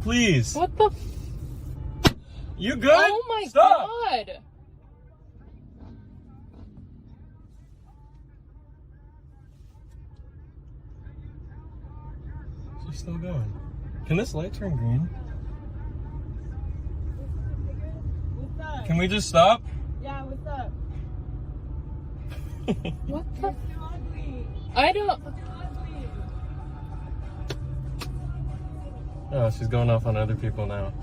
please. What the? You good? Oh my Stop. God. She's still going. Can this light turn green? What's up? Can we just stop? Yeah, what's up? What the? You're ugly. I don't. Oh, she's going off on other people now.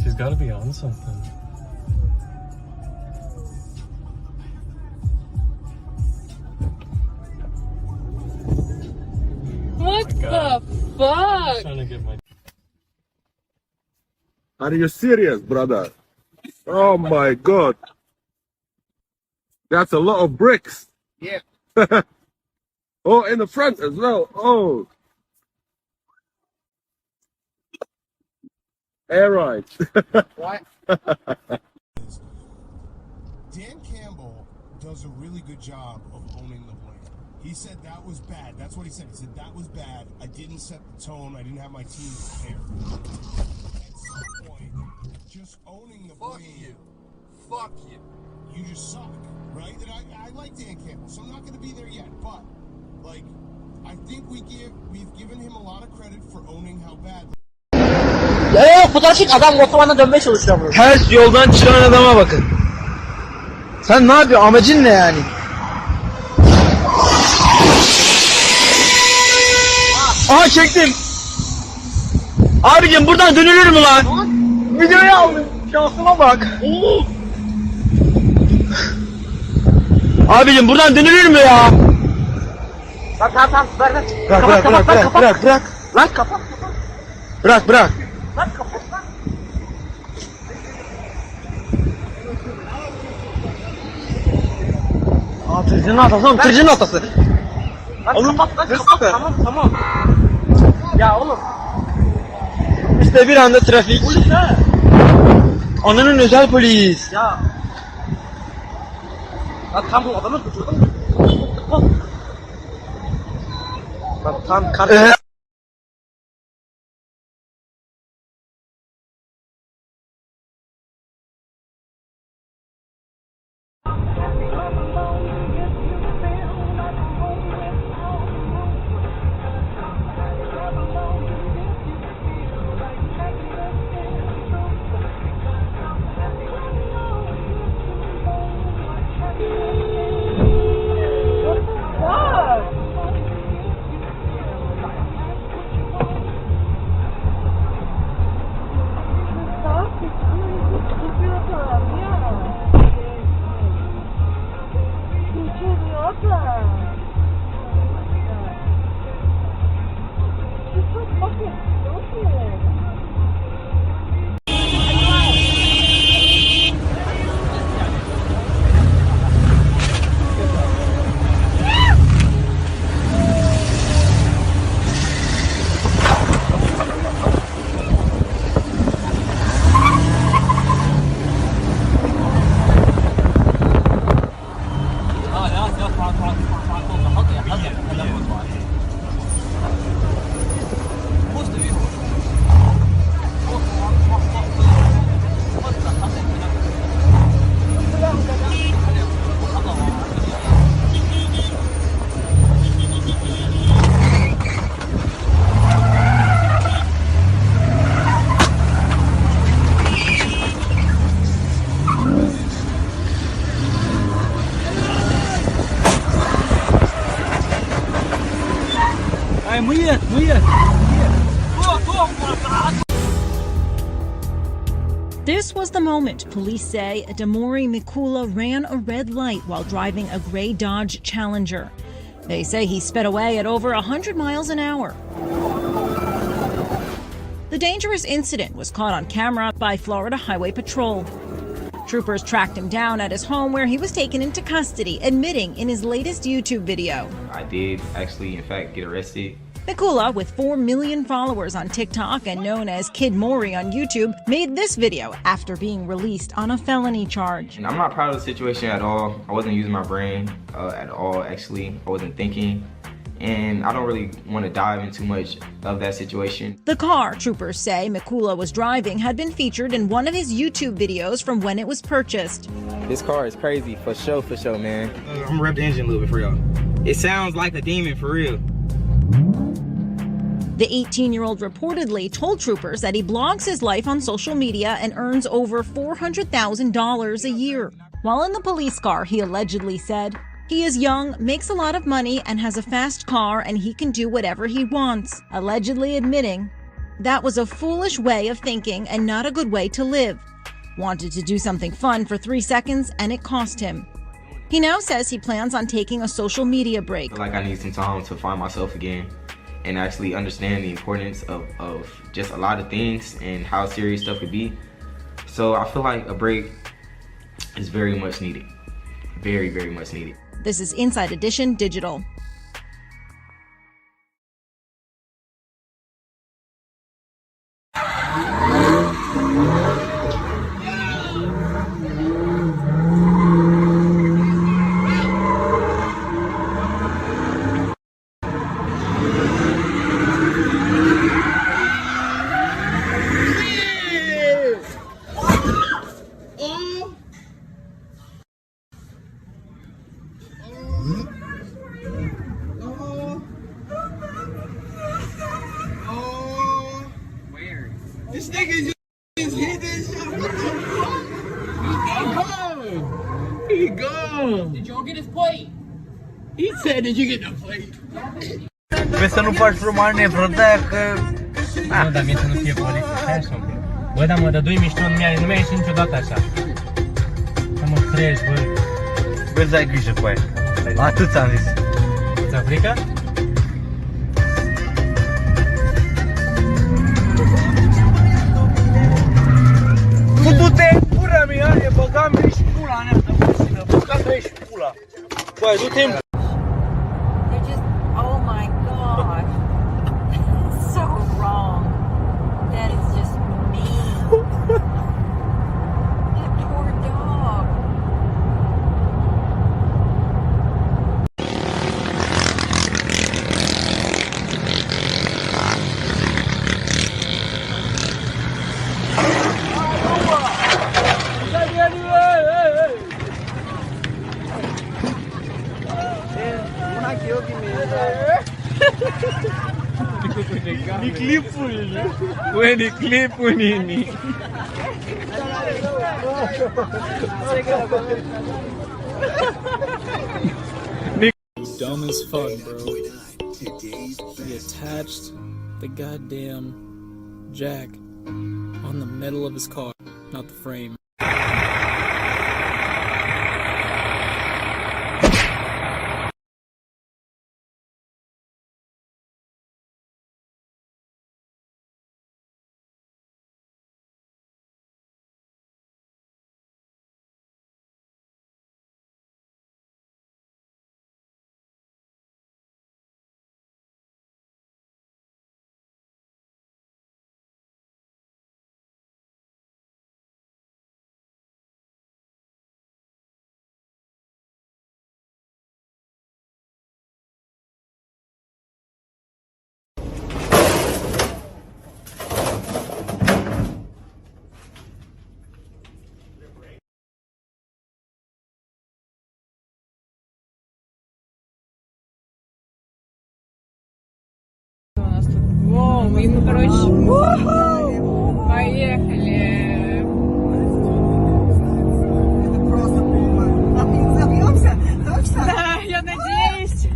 She's got to be on something. What the I'm fuck? trying to get my... Are you serious, brother? Oh my God. That's a lot of bricks. Yeah. Oh, in the front as well. Oh. Air right. What? Dan Campbell does a really good job of owning the blame. He said that was bad. That's what he said. He said that was bad. I didn't set the tone. I didn't have my team prepared. At some point, just owning the blame. Fuck you. Fuck you. You just suck, right? And I like Dan Campbell, so I'm not going to be there yet. But like, I think we've given him a lot of credit for owning how bad. Fotoğraf çek, adam otobandan dönmeye çalışıyor bunu. Ters yoldan çıkan adama bakın. Sen ne yapıyorsun? Amacın ne yani? Aha çektim. Abicim buradan dönülür mü lan? Videoyu aldım. Şansıma bak. Abicim buradan dönülür mü ya? Tamam, ver. Bırak. Lan kapat. Bırak. Lan kapat lan. Tırcının atası oğlum, tırcının atası. Lan Oğlum, kapat. hırsız. Tamam. Ya oğlum. İşte bir anda trafik. Ananın özel polis. Ya. Lan tam bu adamı tutturdun mu? Kapat. Lan tam kardeşim. This was the moment police say Damori Mikula ran a red light while driving a gray Dodge Challenger. They say he sped away at over 100 miles an hour. The dangerous incident was caught on camera by Florida Highway Patrol. Troopers tracked him down at his home where he was taken into custody, admitting in his latest YouTube video. I did actually, in fact, get arrested. Mikula, with 4 million followers on TikTok and known as Kid Maury on YouTube, made this video after being released on a felony charge. And I'm not proud of the situation at all. I wasn't using my brain at all, actually. I wasn't thinking. and I don't really want to dive into much of that situation. The car, troopers say, Mikula was driving had been featured in one of his YouTube videos from when it was purchased. This car is crazy, for sure, man. I'm gonna rev the engine a little bit for y'all. It sounds like a demon, for real. The 18-year-old reportedly told troopers that he blogs his life on social media and earns over $400,000 a year. While in the police car, he allegedly said, he is young, makes a lot of money, and has a fast car, and he can do whatever he wants, allegedly admitting that was a foolish way of thinking and not a good way to live. Wanted to do something fun for 3 seconds, and it cost him. He now says he plans on taking a social media break. I feel like I need some time to find myself again and actually understand the importance of just a lot of things and how serious stuff could be. So I feel like a break is very much needed. Very, very much needed. This is Inside Edition Digital. This nigga just hit this shit. He gone. Did you get his plate? He said, did you get the plate? Vezi să nu faci romane, frătea, că... Nu, dar mie să nu fie poliție, stai așa un pic. Bă, dar mă dădui mișto, nu mi-a ieșit niciodată așa. Să mă crești, bă. Vezi, ai grijă cu aia. Atât ți-am zis. Ți-a frică? Du-te în pula mea, e băga-mi și pula mea, de mașină, băga-mi și pula. Băi, du-te în They're just, oh my God. So wrong. That is just mean. That poor dog. Ni clipul, ué, ni clipul, Nini. Dumb as fuck, bro. He attached the goddamn jack on the metal of his car, not the frame. О, мы ему, короче, поехали. Да, я надеюсь.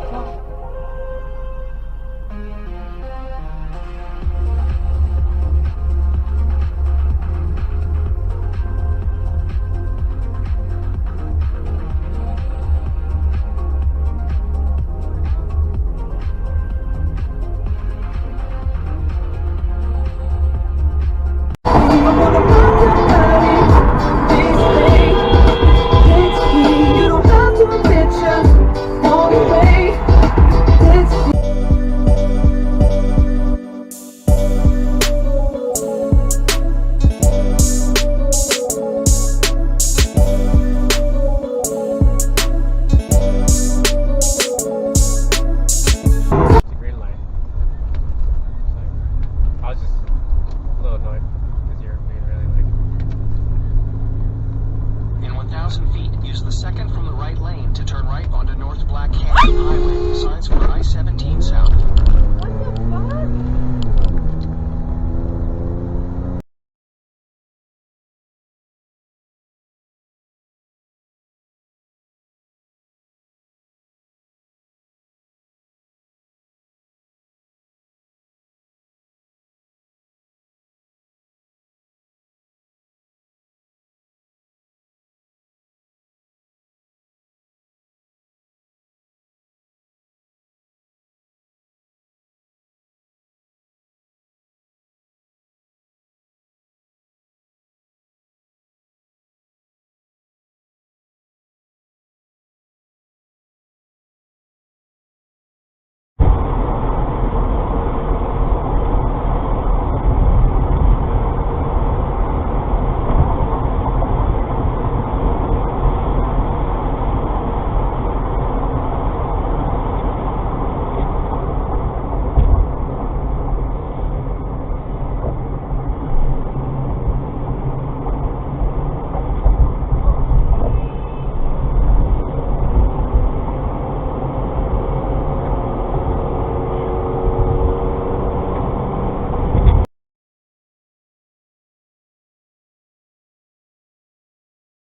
o'clock.